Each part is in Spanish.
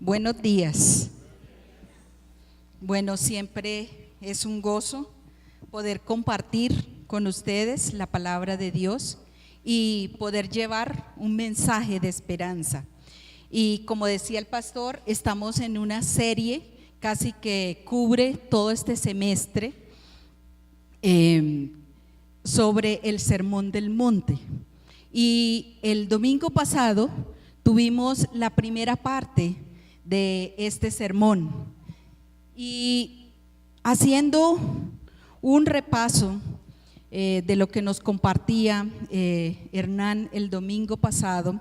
Buenos días. Bueno, siempre es un gozo poder compartir con ustedes la palabra de Dios y poder llevar un mensaje de esperanza. Y como decía el pastor, estamos en una serie casi que cubre todo este semestre sobre el Sermón del Monte. Y el domingo pasado tuvimos la primera parte de este sermón y haciendo un repaso de lo que nos compartía Hernán el domingo pasado,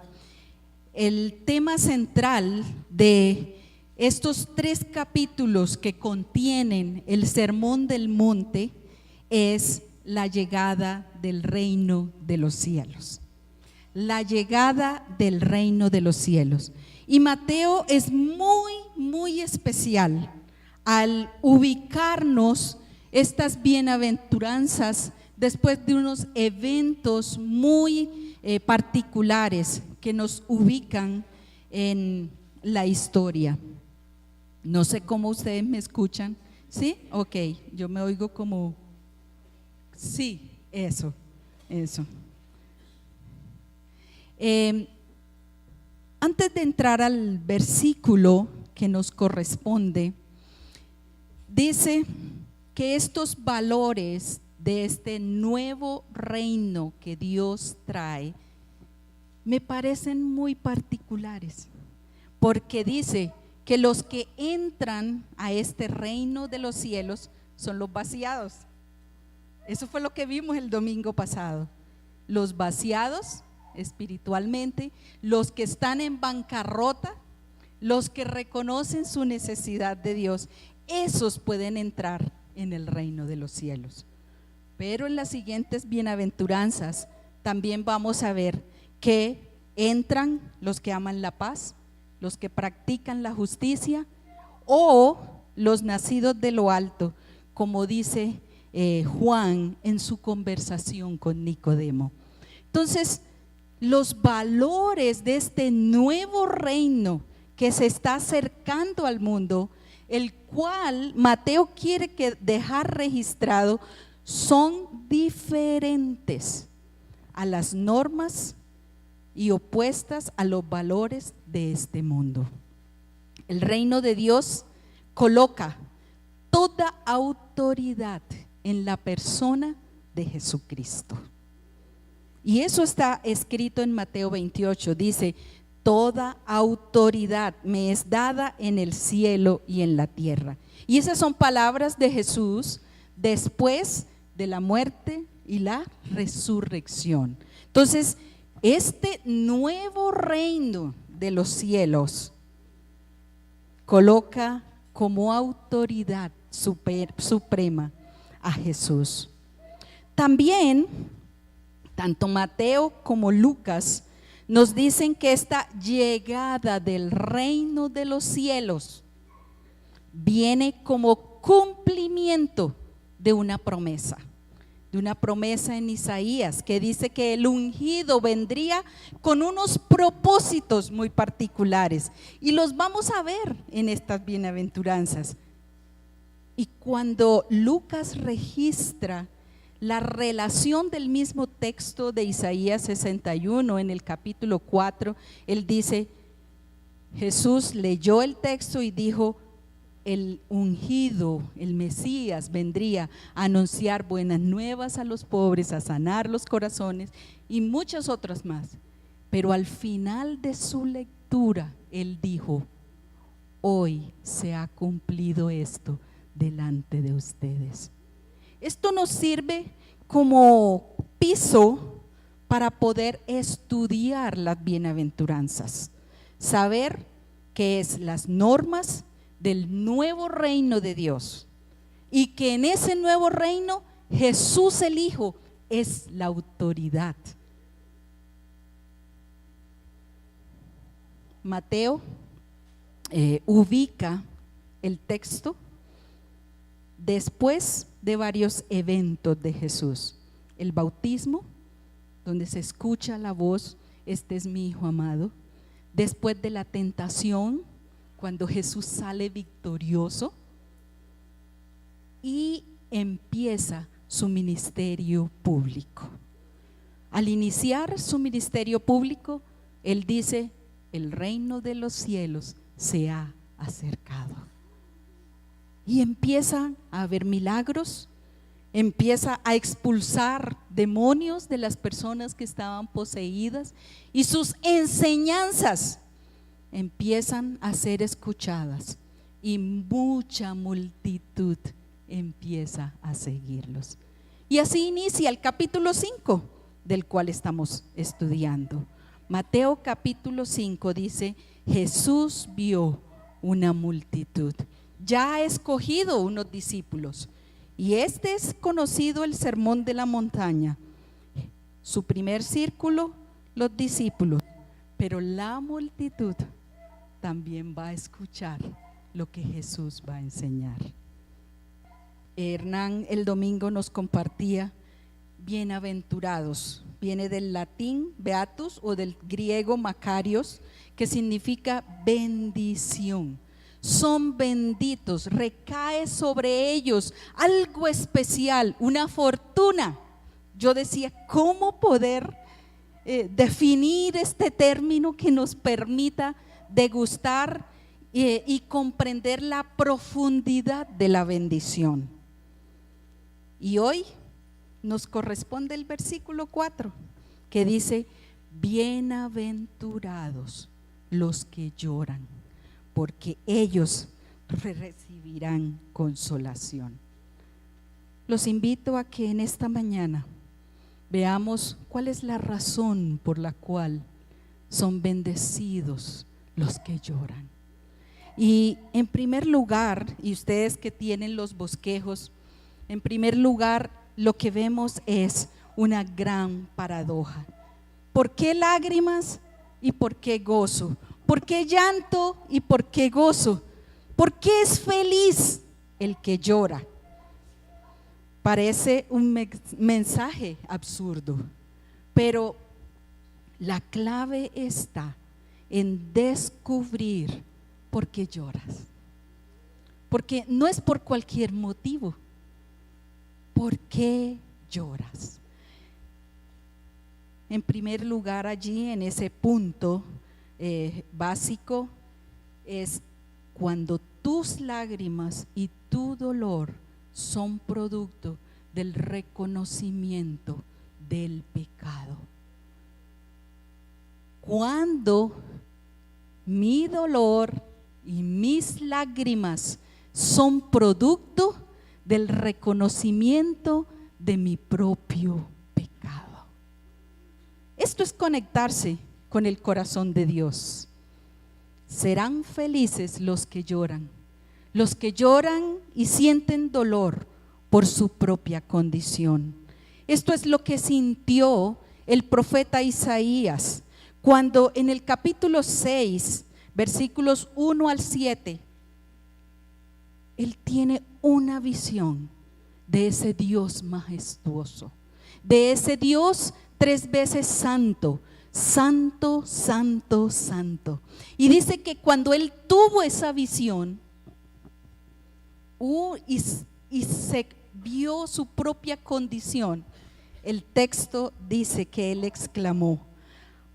el tema central de estos 3 capítulos que contienen el Sermón del Monte es la llegada del reino de los cielos. La llegada del reino de los cielos. Y Mateo es muy especial al ubicarnos estas bienaventuranzas después de unos eventos muy particulares que nos ubican en la historia. No sé cómo ustedes me escuchan. ¿Sí? Ok, yo me oigo como… Sí, eso. Antes de entrar al versículo que nos corresponde, dice que estos valores de este nuevo reino que Dios trae me parecen muy particulares, porque dice que los que entran a este reino de los cielos son los vaciados. Eso fue lo que vimos el domingo pasado. Los vaciados espiritualmente, los que están en bancarrota, los que reconocen su necesidad de Dios, esos pueden entrar en el reino de los cielos. Pero en las siguientes bienaventuranzas también vamos a ver que entran los que aman la paz, los que practican la justicia o los nacidos de lo alto, como dice Juan en su conversación con Nicodemo. Entonces, los valores de este nuevo reino que se está acercando al mundo, el cual Mateo quiere dejar registrado, son diferentes a las normas y opuestas a los valores de este mundo. El reino de Dios coloca toda autoridad en la persona de Jesucristo. Y eso está escrito en Mateo 28, dice: toda autoridad me es dada en el cielo y en la tierra. Y esas son palabras de Jesús después de la muerte y la resurrección. Entonces, este nuevo reino de los cielos coloca como autoridad suprema a Jesús. También tanto Mateo como Lucas nos dicen que esta llegada del reino de los cielos viene como cumplimiento de una promesa en Isaías, que dice que el ungido vendría con unos propósitos muy particulares y los vamos a ver en estas bienaventuranzas. Y cuando Lucas registra la relación del mismo texto de Isaías 61 en el capítulo 4, él dice, Jesús leyó el texto y dijo: el ungido, el Mesías, vendría a anunciar buenas nuevas a los pobres, a sanar los corazones y muchas otras más. Pero al final de su lectura, él dijo: hoy se ha cumplido esto delante de ustedes. Esto nos sirve como piso para poder estudiar las bienaventuranzas, saber qué es las normas del nuevo reino de Dios y que en ese nuevo reino Jesús el Hijo es la autoridad. Mateo ubica el texto después de varios eventos de Jesús: el bautismo, donde se escucha la voz, este es mi Hijo amado; después de la tentación, cuando Jesús sale victorioso y empieza su ministerio público. Al iniciar su ministerio público, Él dice: el reino de los cielos se ha acercado. Y empieza a haber milagros, empieza a expulsar demonios de las personas que estaban poseídas, y sus enseñanzas empiezan a ser escuchadas y mucha multitud empieza a seguirlos. Y así inicia el capítulo 5 del cual estamos estudiando. Mateo capítulo 5 dice: Jesús vio una multitud, ya ha escogido unos discípulos, y este es conocido el sermón de la montaña. Su primer círculo, los discípulos, pero la multitud también va a escuchar lo que Jesús va a enseñar. Hernán el domingo nos compartía: bienaventurados, viene del latín beatus o del griego makarios, que significa bendición. Son benditos, recae sobre ellos algo especial, una fortuna. Yo decía, ¿cómo poder definir este término que nos permita degustar y comprender la profundidad de la bendición? Y hoy nos corresponde el versículo 4, que dice: bienaventurados los que lloran, porque ellos recibirán consolación. Los invito a que en esta mañana veamos cuál es la razón por la cual son bendecidos los que lloran. Y en primer lugar, y ustedes que tienen los bosquejos, en primer lugar lo que vemos es una gran paradoja. ¿Por qué lágrimas y por qué gozo? ¿Por qué llanto y por qué gozo? ¿Por qué es feliz el que llora? Parece un mensaje absurdo, pero la clave está en descubrir por qué lloras. Porque no es por cualquier motivo. ¿Por qué lloras? En primer lugar, allí en ese punto básico, es cuando tus lágrimas y tu dolor son producto del reconocimiento del pecado. Cuando mi dolor y mis lágrimas son producto del reconocimiento de mi propio pecado. Esto es conectarse con el corazón de Dios. Serán felices los que lloran y sienten dolor por su propia condición. Esto es lo que sintió el profeta Isaías cuando en el capítulo 6, versículos 1 al 7, él tiene una visión de ese Dios majestuoso, de ese Dios 3 veces santo, santo, santo, santo. Y dice que cuando él tuvo esa visión y se vio su propia condición, el texto dice que él exclamó: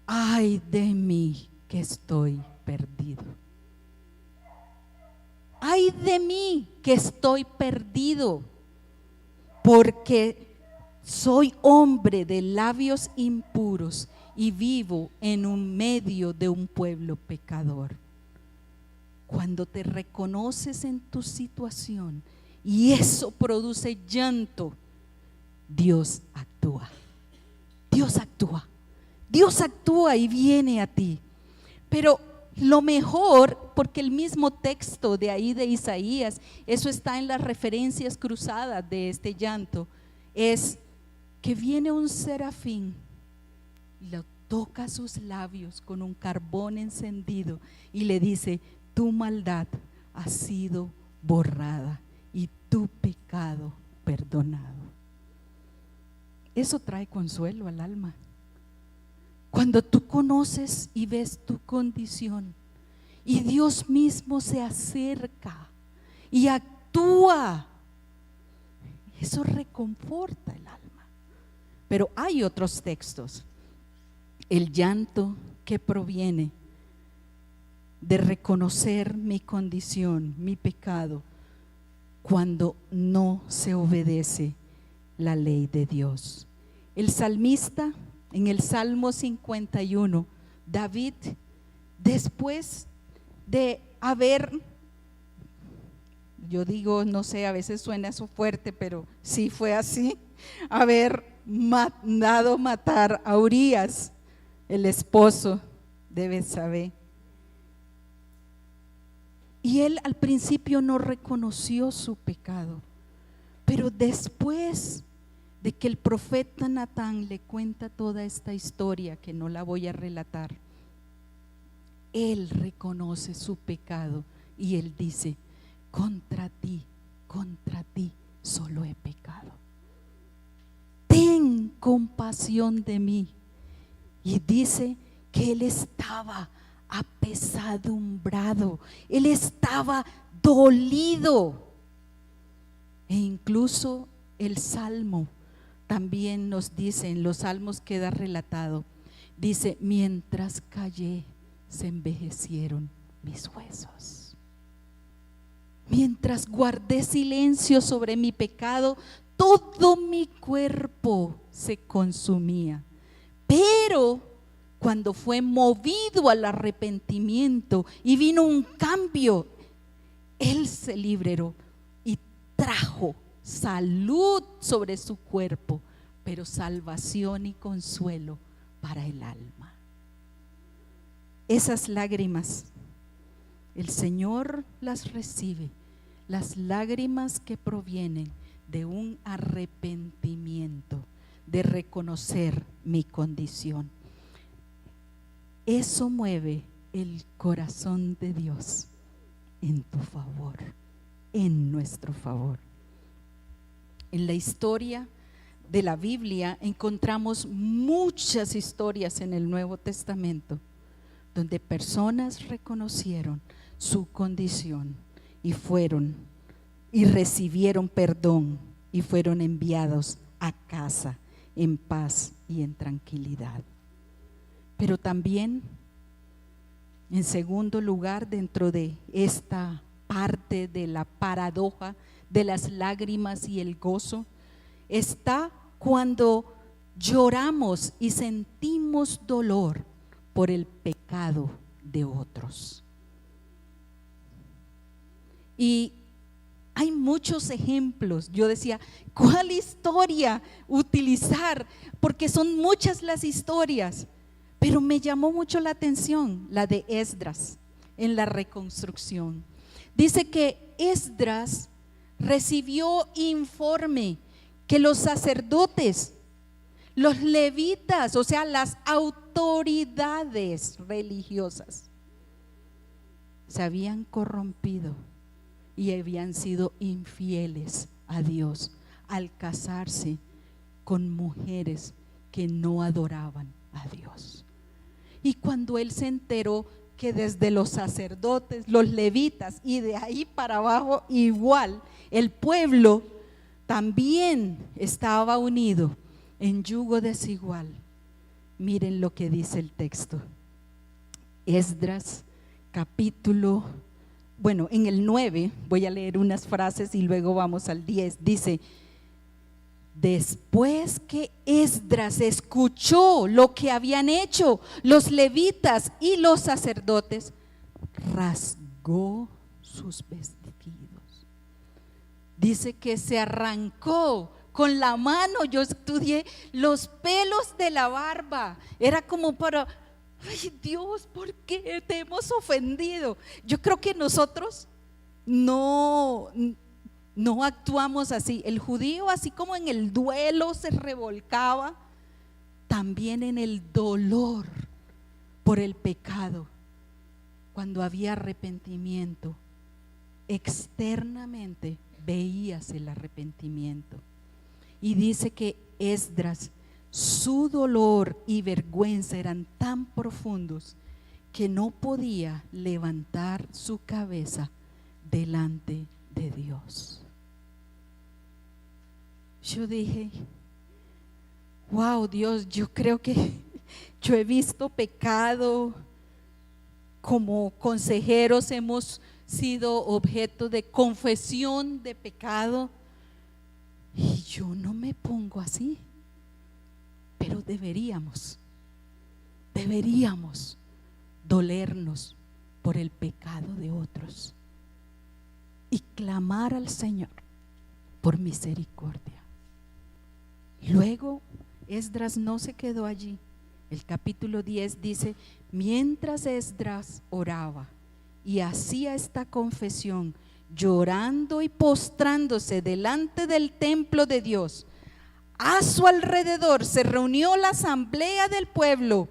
ay de mí que estoy perdido. Ay de mí que estoy perdido, porque soy hombre de labios impuros y vivo en un medio de un pueblo pecador. Cuando te reconoces en tu situación y eso produce llanto, Dios actúa. Dios actúa. Dios actúa y viene a ti. Pero lo mejor, porque el mismo texto de ahí de Isaías, eso está en las referencias cruzadas de este llanto, es que viene un serafín y lo toca sus labios con un carbón encendido y le dice: tu maldad ha sido borrada y tu pecado perdonado. Eso trae consuelo al alma. Cuando tú conoces y ves tu condición y Dios mismo se acerca y actúa. Eso reconforta el alma. Pero hay otros textos. El llanto que proviene de reconocer mi condición, mi pecado, cuando no se obedece la ley de Dios. El salmista, en el Salmo 51, David, después de haber, yo digo, no sé, a veces suena eso fuerte, pero sí fue así, haber mandado matar a Urías, el esposo de Betsabé. Y él al principio no reconoció su pecado, pero después de que el profeta Natán le cuenta toda esta historia, que no la voy a relatar, él reconoce su pecado y él dice: contra ti solo he pecado. Ten compasión de mí. Y dice que él estaba apesadumbrado, él estaba dolido. E incluso el Salmo también nos dice, en los Salmos queda relatado, dice: mientras callé, se envejecieron mis huesos. Mientras guardé silencio sobre mi pecado, todo mi cuerpo se consumía. Pero cuando fue movido al arrepentimiento y vino un cambio, él se liberó y trajo salud sobre su cuerpo, pero salvación y consuelo para el alma. Esas lágrimas, el Señor las recibe, las lágrimas que provienen de un arrepentimiento, de reconocer mi condición. Eso mueve el corazón de Dios en tu favor, en nuestro favor. En la historia de la Biblia encontramos muchas historias en el Nuevo Testamento donde personas reconocieron su condición y fueron y recibieron perdón y fueron enviados a casa en paz y en tranquilidad. Pero también, en segundo lugar, dentro de esta parte de la paradoja de las lágrimas y el gozo, está cuando lloramos y sentimos dolor por el pecado de otros. Y hay muchos ejemplos. Yo decía, ¿cuál historia utilizar? Porque son muchas las historias, pero me llamó mucho la atención la de Esdras en la reconstrucción. Dice que Esdras recibió informe que los sacerdotes, los levitas, o sea, las autoridades religiosas, se habían corrompido y habían sido infieles a Dios al casarse con mujeres que no adoraban a Dios. Y cuando él se enteró que desde los sacerdotes, los levitas y de ahí para abajo igual, el pueblo también estaba unido en yugo desigual, miren lo que dice el texto. Esdras capítulo, en el 9, voy a leer unas frases y luego vamos al 10, dice: después que Esdras escuchó lo que habían hecho los levitas y los sacerdotes, rasgó sus vestidos. Dice que se arrancó con la mano, yo estudié, los pelos de la barba. Era como para, ay Dios, ¿por qué te hemos ofendido? Yo creo que nosotros no actuamos así. El judío, así como en el duelo se revolcaba, también en el dolor por el pecado. Cuando había arrepentimiento, externamente veías el arrepentimiento. Y dice que Esdras, su dolor y vergüenza eran tan profundos que no podía levantar su cabeza delante de Dios. Yo dije, wow, Dios, yo creo que yo he visto pecado. Como consejeros hemos sido objeto de confesión de pecado y yo no me pongo así, pero deberíamos dolernos por el pecado de otros y clamar al Señor por misericordia. Luego Esdras no se quedó allí. El capítulo 10 dice: mientras Esdras oraba y hacía esta confesión, llorando y postrándose delante del templo de Dios, a su alrededor se reunió la asamblea del pueblo,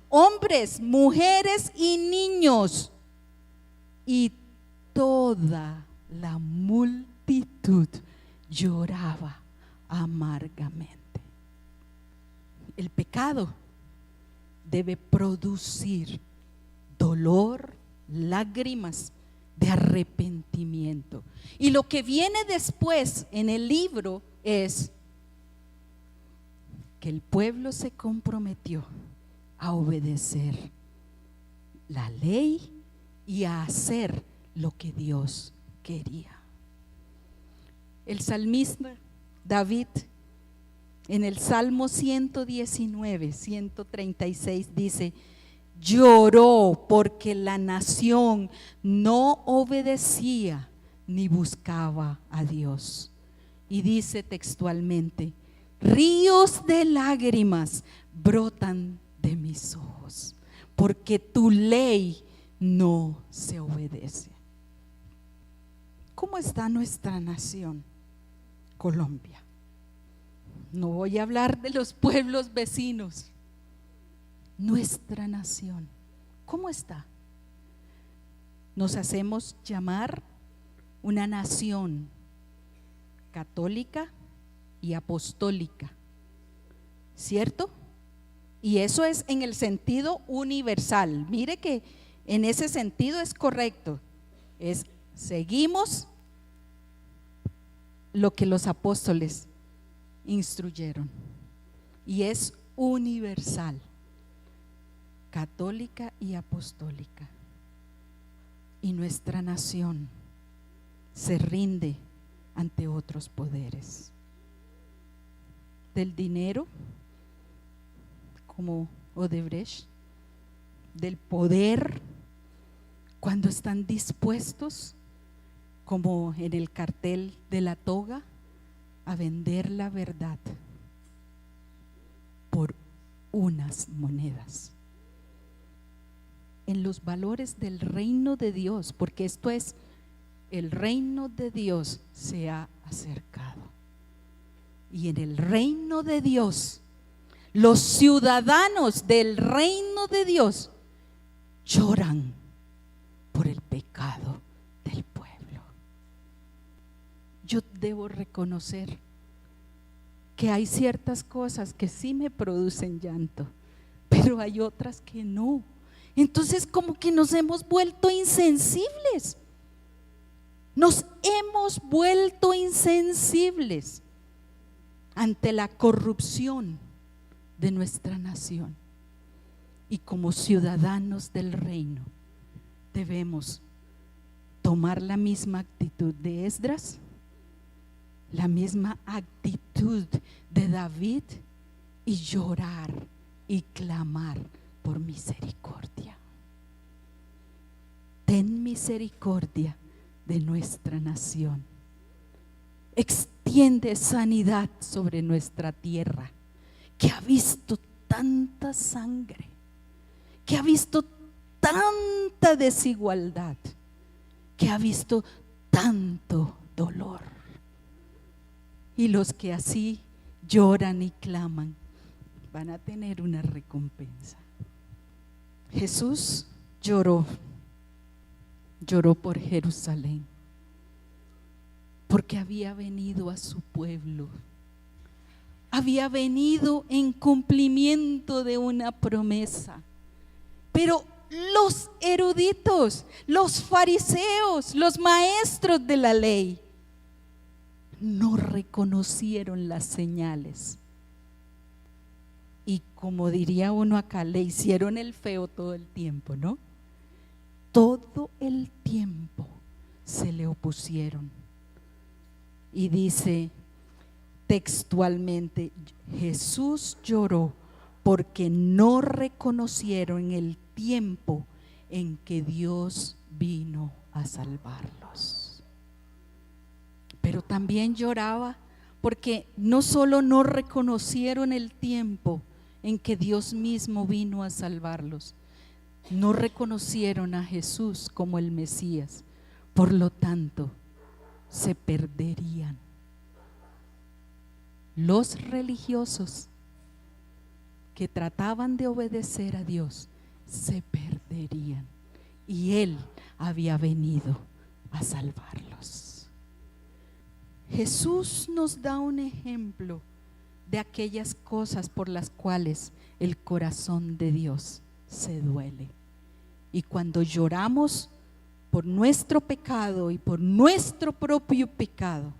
hombres, mujeres y niños, y toda la multitud lloraba amargamente. El pecado debe producir dolor, lágrimas de arrepentimiento. Y lo que viene después en el libro es que el pueblo se comprometió a obedecer la ley y a hacer lo que Dios quería. El salmista David, en el Salmo 119, 136 dice: lloró porque la nación no obedecía ni buscaba a Dios. Y dice textualmente: ríos de lágrimas brotan de mis ojos, porque tu ley no se obedece. ¿Cómo está nuestra nación, Colombia? No voy a hablar de los pueblos vecinos. Nuestra nación, ¿cómo está? Nos hacemos llamar una nación católica y apostólica, ¿cierto? Y eso es en el sentido universal. Mire que en ese sentido es correcto. Seguimos lo que los apóstoles instruyeron, y es universal, católica y apostólica. Y nuestra nación se rinde ante otros poderes del dinero, como Odebrecht, del poder, cuando están dispuestos, como en el cartel de la toga, a vender la verdad por unas monedas. En los valores del reino de Dios, porque esto es, el reino de Dios se ha acercado. Y en el reino de Dios, los ciudadanos del reino de Dios lloran por el pecado del pueblo. Yo debo reconocer que hay ciertas cosas que sí me producen llanto, pero hay otras que no. Entonces como que nos hemos vuelto insensibles. Nos hemos vuelto insensibles ante la corrupción de nuestra nación. Y como ciudadanos del reino debemos tomar la misma actitud de Esdras, la misma actitud de David, y llorar y clamar por misericordia. Ten misericordia de nuestra nación. Extiende sanidad sobre nuestra tierra, que ha visto tanta sangre, que ha visto tanta desigualdad, que ha visto tanto dolor. Y los que así lloran y claman van a tener una recompensa. Jesús lloró por Jerusalén, porque había venido a su pueblo, había venido en cumplimiento de una promesa, pero los eruditos, los fariseos, los maestros de la ley, no reconocieron las señales. Y como diría uno acá, le hicieron el feo todo el tiempo, ¿no? Todo el tiempo se le opusieron. Y dice textualmente, Jesús lloró porque no reconocieron el tiempo en que Dios vino a salvarlos. Pero también lloraba porque no solo no reconocieron el tiempo en que Dios mismo vino a salvarlos, no reconocieron a Jesús como el Mesías, por lo tanto se perderían. Los religiosos que trataban de obedecer a Dios se perderían, y Él había venido a salvarlos. Jesús nos da un ejemplo de aquellas cosas por las cuales el corazón de Dios se duele. Y cuando lloramos por nuestro pecado y por nuestro propio pecado,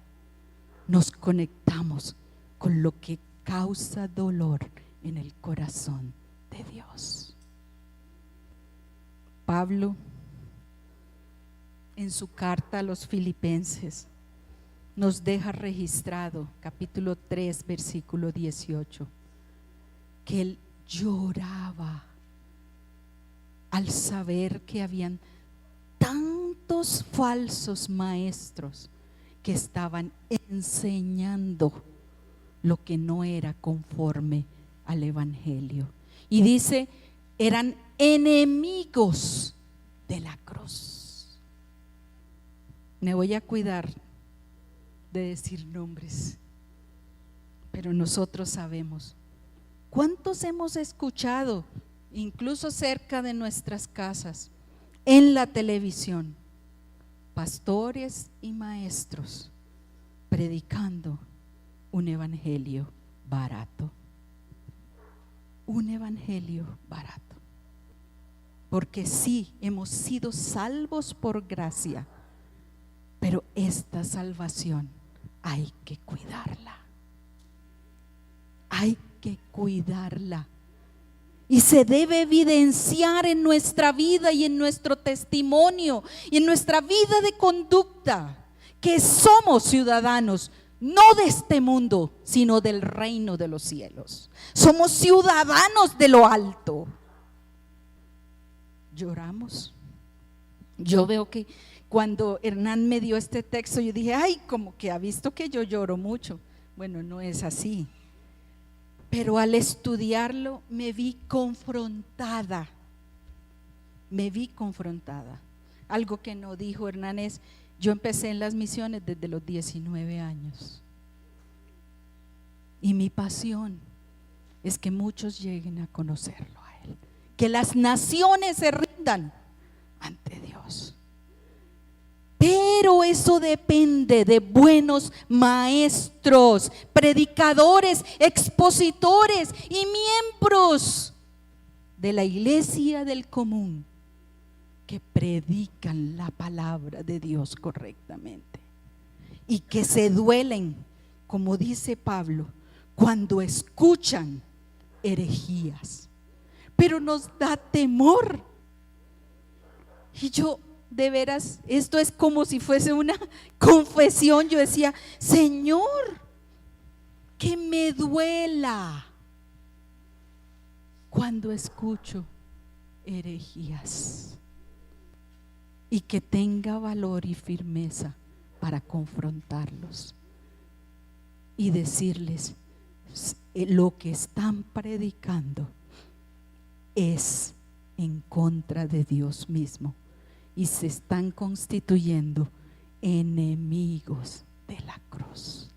nos conectamos con lo que causa dolor en el corazón de Dios. Pablo, en su carta a los Filipenses, nos deja registrado, capítulo 3, versículo 18, que él lloraba al saber que habían tantos falsos maestros que estaban enseñando lo que no era conforme al Evangelio. Y dice, eran enemigos de la cruz. Me voy a cuidar de decir nombres, pero nosotros sabemos cuántos hemos escuchado, incluso cerca de nuestras casas, en la televisión, pastores y maestros predicando un evangelio barato. Un evangelio barato. Porque sí, hemos sido salvos por gracia, pero esta salvación hay que cuidarla. Hay que cuidarla. Y se debe evidenciar en nuestra vida y en nuestro testimonio y en nuestra vida de conducta que somos ciudadanos no de este mundo, sino del reino de los cielos. Somos ciudadanos de lo alto. Lloramos. Yo veo que cuando Hernán me dio este texto, yo dije, ay, como que ha visto que yo lloro mucho. Bueno, no es así. Pero al estudiarlo me vi confrontada. Me vi confrontada. Algo que no dijo Hernán es, yo empecé en las misiones desde los 19 años. Y mi pasión es que muchos lleguen a conocerlo a Él. Que las naciones se rindan ante Dios. Pero eso depende de buenos maestros, predicadores, expositores y miembros de la iglesia del común que predican la palabra de Dios correctamente y que se duelen, como dice Pablo, cuando escuchan herejías. Pero nos da temor. Y yo, de veras, esto es como si fuese una confesión. Yo decía, Señor, que me duela cuando escucho herejías, y que tenga valor y firmeza para confrontarlos y decirles, lo que están predicando es en contra de Dios mismo y se están constituyendo enemigos de la cruz.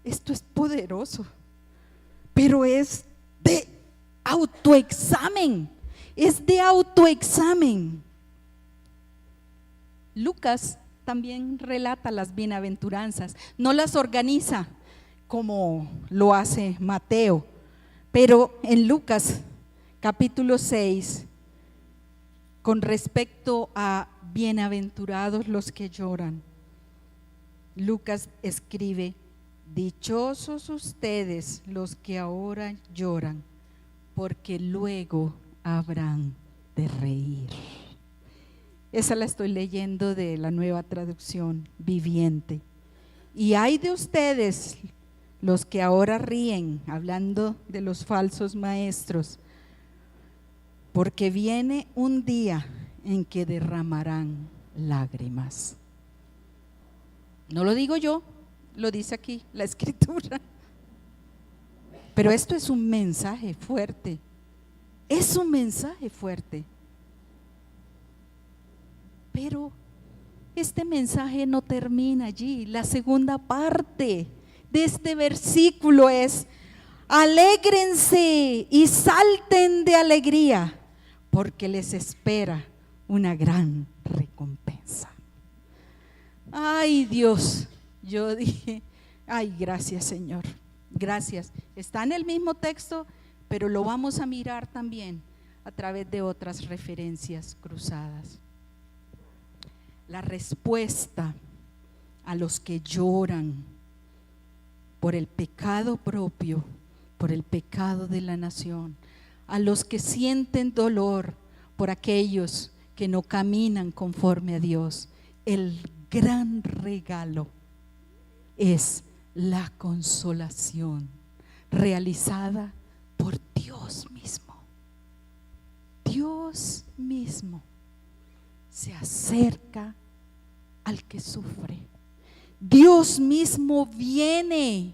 Esto es poderoso, pero es de autoexamen, es de autoexamen. Lucas también relata las bienaventuranzas, no las organiza como lo hace Mateo, pero en Lucas capítulo 6, con respecto a bienaventurados los que lloran. Lucas escribe: dichosos ustedes los que ahora lloran, porque luego habrán de reír. Esa la estoy leyendo de la Nueva Traducción Viviente. Y hay de ustedes los que ahora ríen, hablando de los falsos maestros, porque viene un día en que derramarán lágrimas. No lo digo yo, lo dice aquí la Escritura. Pero esto es un mensaje fuerte. Es un mensaje fuerte. Pero este mensaje no termina allí. La segunda parte de este versículo es: alégrense y salten de alegría, porque les espera una gran recompensa. Ay, Dios, yo dije, ay, gracias, Señor, gracias. Está en el mismo texto, pero lo vamos a mirar también a través de otras referencias cruzadas. La respuesta a los que lloran por el pecado propio, por el pecado de la nación, a los que sienten dolor por aquellos que no caminan conforme a Dios, el gran regalo es la consolación realizada por Dios mismo. Dios mismo se acerca al que sufre. Dios mismo viene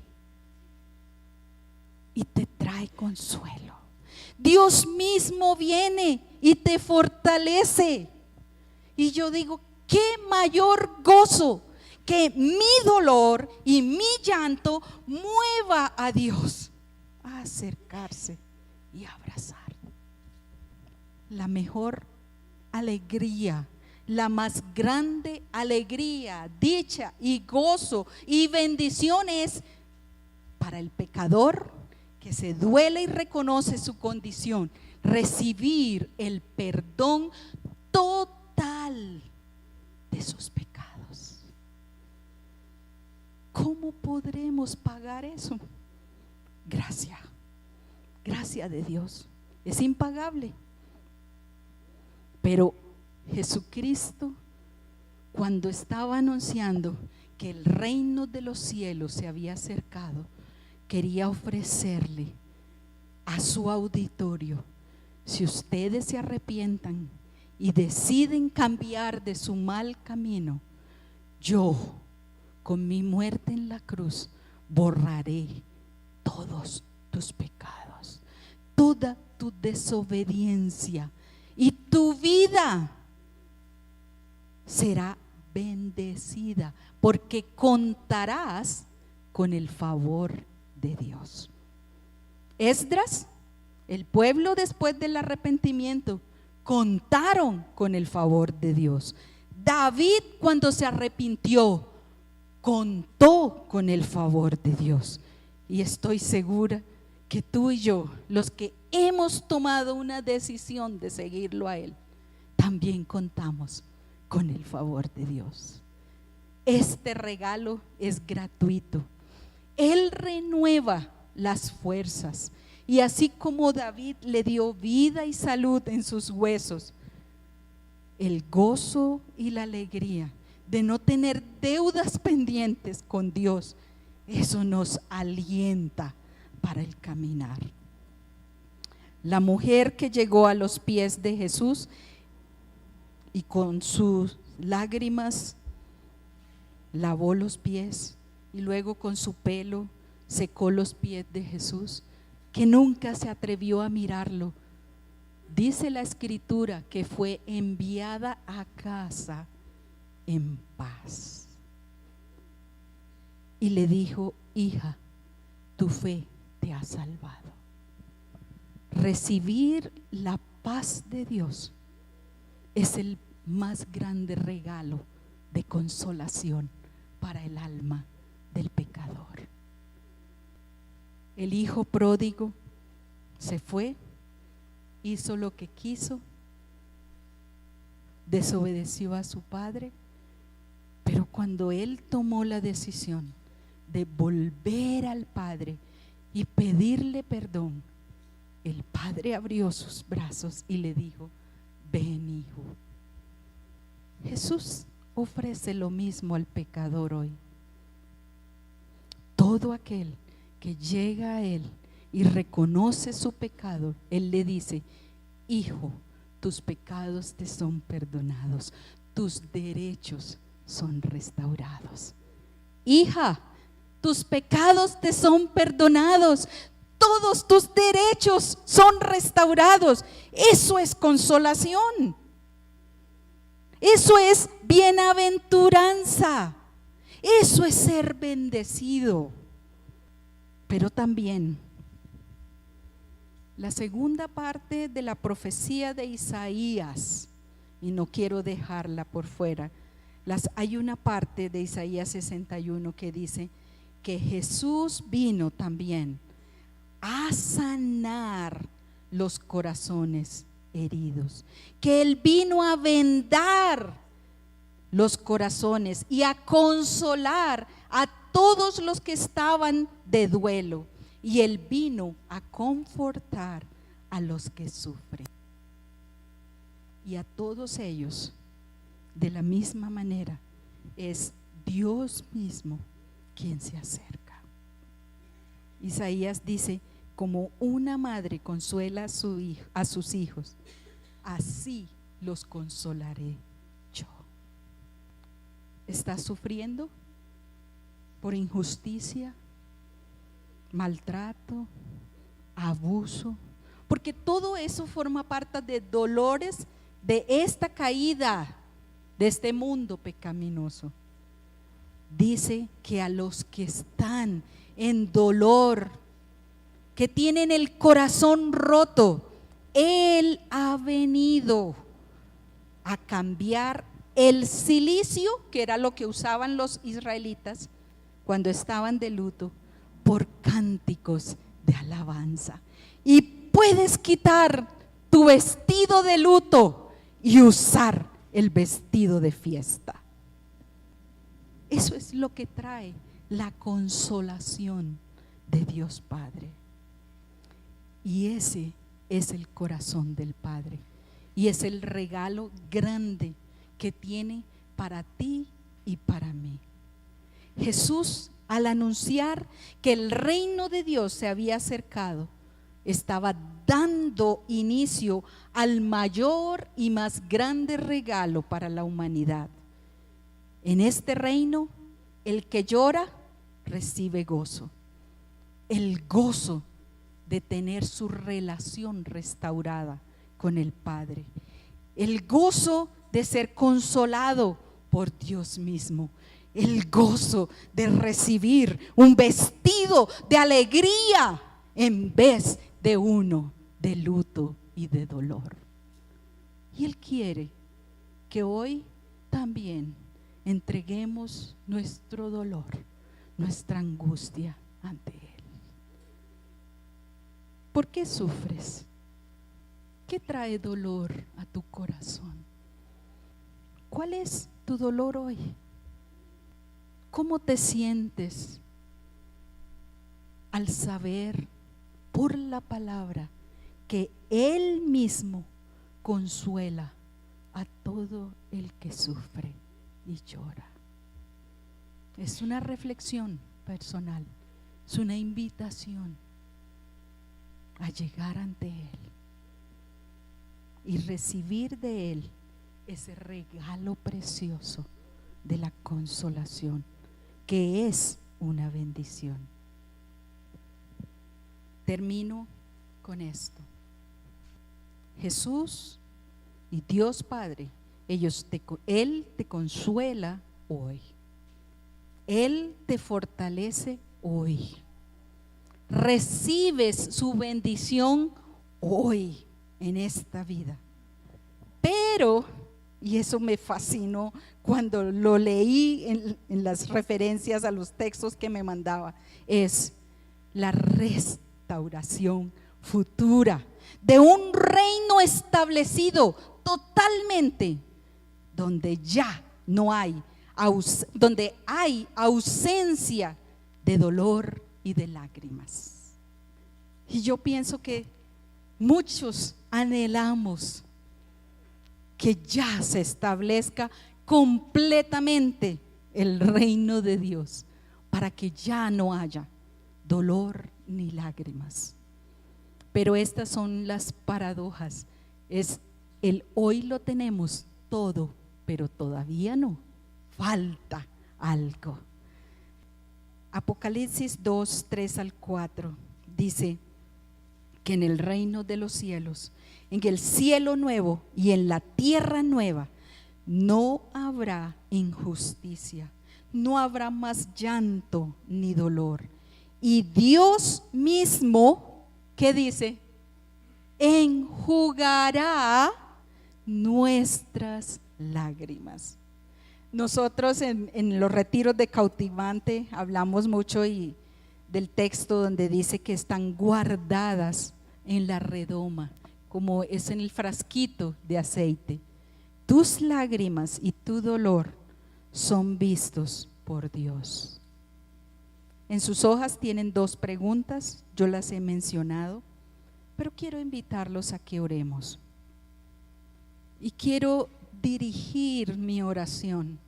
y te trae consuelo. Dios mismo viene y te fortalece. Y yo digo, qué mayor gozo que mi dolor y mi llanto mueva a Dios a acercarse y abrazar. La mejor alegría, la más grande alegría, dicha y gozo y bendiciones para el pecador que se duele y reconoce su condición, recibir el perdón total de sus pecados. ¿Cómo podremos pagar eso? Gracia, gracia de Dios, es impagable. Pero Jesucristo, cuando estaba anunciando que el reino de los cielos se había acercado, quería ofrecerle a su auditorio: si ustedes se arrepientan y deciden cambiar de su mal camino, yo con mi muerte en la cruz borraré todos tus pecados, toda tu desobediencia, y tu vida será bendecida, porque contarás con el favor de Dios. Esdras, el pueblo después del arrepentimiento, contaron con el favor de Dios. David, cuando se arrepintió, contó con el favor de Dios. Y estoy segura que tú y yo, los que hemos tomado una decisión de seguirlo a Él, también contamos con el favor de Dios. Este regalo es gratuito. Él renueva las fuerzas, y así como David le dio vida y salud en sus huesos, el gozo y la alegría de no tener deudas pendientes con Dios, eso nos alienta para el caminar. La mujer que llegó a los pies de Jesús y con sus lágrimas lavó los pies, y luego con su pelo secó los pies de Jesús, que nunca se atrevió a mirarlo. Dice la Escritura que fue enviada a casa en paz. Y le dijo: hija, tu fe te ha salvado. Recibir la paz de Dios es el más grande regalo de consolación para el alma del pecador. El hijo pródigo se fue hizo lo que quiso, desobedeció a su padre, pero cuando él tomó la decisión de volver al padre y pedirle perdón, el padre abrió sus brazos y le dijo: ven, hijo. Jesús ofrece lo mismo al pecador hoy. Todo aquel que llega a él y reconoce su pecado, él le dice: hijo, tus pecados te son perdonados, tus derechos son restaurados. Hija, tus pecados te son perdonados, todos tus derechos son restaurados. Eso es consolación, eso es bienaventuranza, eso es ser bendecido. Pero también la segunda parte de la profecía de Isaías, y no quiero dejarla por fuera, hay una parte de Isaías 61 que dice que Jesús vino también a sanar los corazones heridos, que Él vino a vendar los corazones y a consolar a todos los que estaban de duelo, y Él vino a confortar a los que sufren. Y a todos ellos, de la misma manera, es Dios mismo quien se acerca. Isaías dice: como una madre consuela a sus hijos, así los consolaré yo. ¿Estás sufriendo por injusticia, maltrato, abuso? Porque todo eso forma parte de dolores de esta caída, de este mundo pecaminoso. Dice que a los que están en dolor, que tienen el corazón roto, Él ha venido a cambiar el cilicio, que era lo que usaban los israelitas cuando estaban de luto, por cánticos de alabanza. Y puedes quitar tu vestido de luto y usar el vestido de fiesta. Eso es lo que trae la consolación de Dios Padre. Y ese es el corazón del Padre, y es el regalo grande que tiene para ti y para mí. Jesús, al anunciar que el reino de Dios se había acercado, estaba dando inicio al mayor y más grande regalo para la humanidad. En este reino, el que llora recibe gozo, el gozo de tener su relación restaurada con el Padre, el gozo de ser consolado por Dios mismo, el gozo de recibir un vestido de alegría en vez de uno de luto y de dolor. Y Él quiere que hoy también entreguemos nuestro dolor, nuestra angustia ante Él. ¿Por qué sufres? ¿Qué trae dolor a tu corazón? ¿Cuál es tu dolor hoy? ¿Cómo te sientes al saber por la palabra que Él mismo consuela a todo el que sufre y llora? Es una reflexión personal, es una invitación a llegar ante Él y recibir de Él ese regalo precioso de la consolación, que es una bendición. Termino con esto. Jesús y Dios Padre, Él te consuela hoy, Él te fortalece hoy, recibes su bendición hoy en esta vida. Pero, y eso me fascinó cuando lo leí en las referencias a los textos que me mandaba, es la restauración futura. de un reino establecido totalmente, donde ya no hay, donde hay ausencia de dolor y de lágrimas. Y yo pienso que muchos anhelamos que ya se establezca completamente el reino de Dios, para que ya no haya dolor ni lágrimas. Pero estas son las paradojas. Es el hoy lo tenemos todo, pero todavía no, falta algo. Apocalipsis 2, 3 al 4 dice que en el reino de los cielos, en el cielo nuevo y en la tierra nueva, no habrá injusticia, no habrá más llanto ni dolor. Y Dios mismo, ¿qué dice? Enjugará nuestras lágrimas. Nosotros en los retiros de cautivante hablamos mucho del texto donde dice que están guardadas en la redoma, como es en el frasquito de aceite. Tus lágrimas y tu dolor son vistos por Dios. En sus hojas tienen 2 preguntas, yo las he mencionado, pero quiero invitarlos a que oremos. Y quiero dirigir mi oración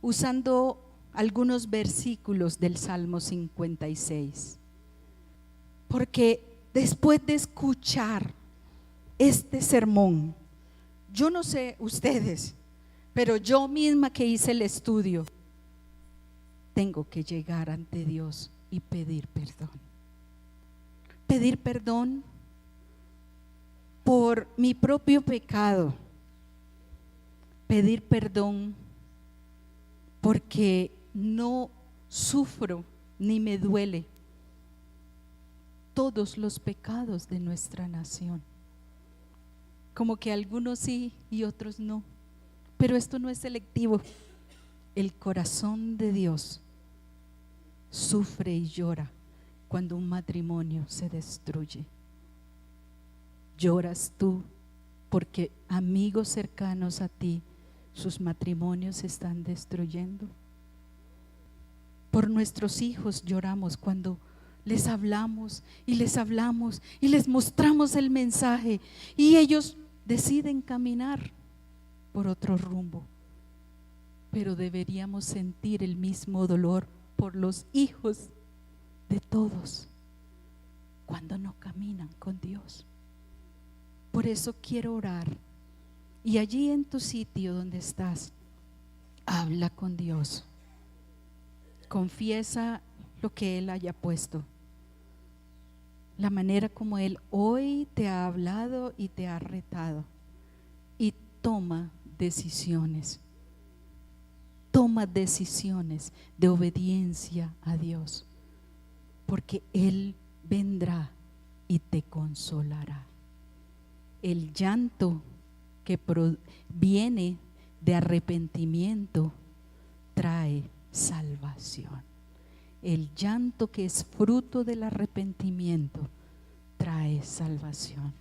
usando algunos versículos del Salmo 56. Porque después de escuchar este sermón, yo no sé ustedes, pero yo misma que hice el estudio, tengo que llegar ante Dios y pedir perdón. Pedir perdón por mi propio pecado. Pedir perdón porque no sufro ni me duele todos los pecados de nuestra nación. Como que algunos sí y otros no, pero esto no es selectivo. El corazón de Dios sufre y llora cuando un matrimonio se destruye. Lloras tú porque amigos cercanos a ti, sus matrimonios se están destruyendo. Por nuestros hijos lloramos cuando les hablamos y les mostramos el mensaje y ellos deciden caminar por otro rumbo. Pero deberíamos sentir el mismo dolor por los hijos de todos cuando no caminan con Dios. Por eso quiero orar, y allí en tu sitio donde estás, habla con Dios, confiesa lo que Él haya puesto, la manera como Él hoy te ha hablado y te ha retado, y toma decisiones de obediencia a Dios, porque Él vendrá y te consolará. El llanto que viene de arrepentimiento trae salvación. El llanto que es fruto del arrepentimiento trae salvación.